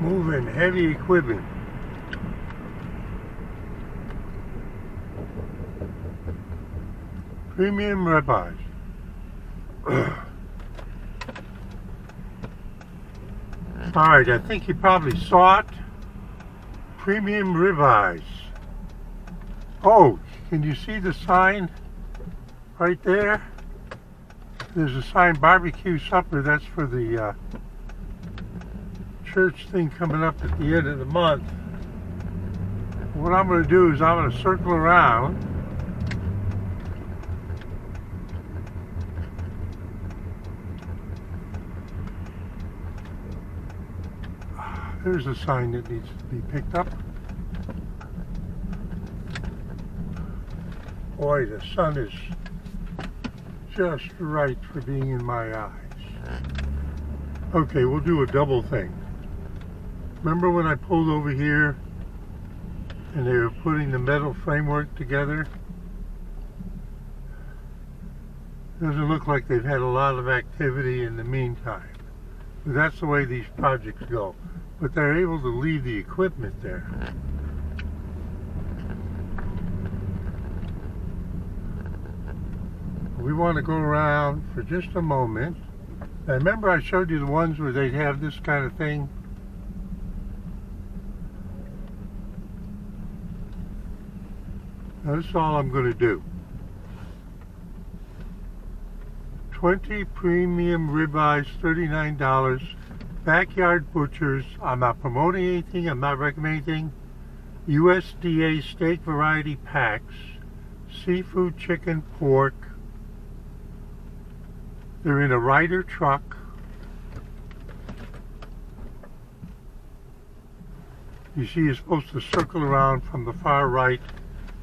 moving heavy equipment. Premium ribeyes. Alright, I think you probably saw it. Premium ribeyes. Oh, can you see the sign right there? There's a sign, barbecue supper. That's for the church thing coming up at the end of the month. What I'm going to do is I'm going to circle around. There's a sign that needs to be picked up. Boy, the sun is just right for being in my eyes. Okay, we'll do a double thing. Remember when I pulled over here and they were putting the metal framework together? Doesn't look like they've had a lot of activity in the meantime. But that's the way these projects go. But they're able to leave the equipment there. We want to go around for just a moment. Now remember I showed you the ones where they'd have this kind of thing? Now this is all I'm going to do. 20 premium ribeyes, $39. Backyard Butchers. I'm not promoting anything. I'm not recommending anything. USDA steak variety packs. Seafood, chicken, pork. They're in a Ryder truck. You see, you're supposed to circle around from the far right,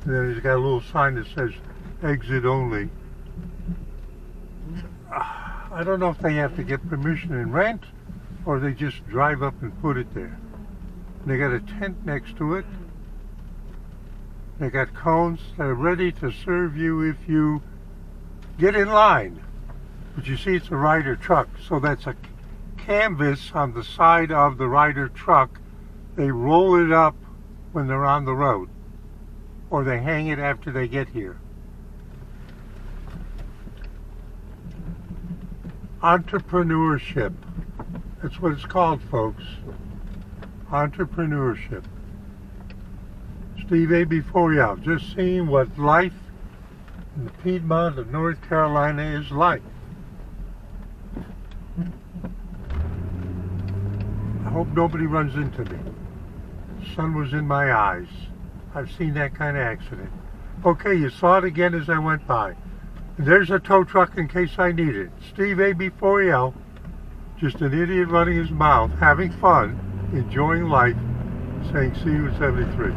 and then he's got a little sign that says exit only. I don't know if they have to get permission and rent, or they just drive up and put it there. They got a tent next to it. They got cones that are ready to serve you if you get in line. But you see, it's a Ryder truck, so that's a canvas on the side of the Ryder truck. They roll it up when they're on the road, or they hang it after they get here. Entrepreneurship. That's what it's called, folks. Entrepreneurship. Steve AB4, just seeing what life in the Piedmont of North Carolina is like. I hope nobody runs into me. The sun was in my eyes. I've seen that kind of accident. Okay, you saw it again as I went by. And there's a tow truck in case I need it. Steve AB4, just an idiot running his mouth, having fun, enjoying life, saying see you at 73.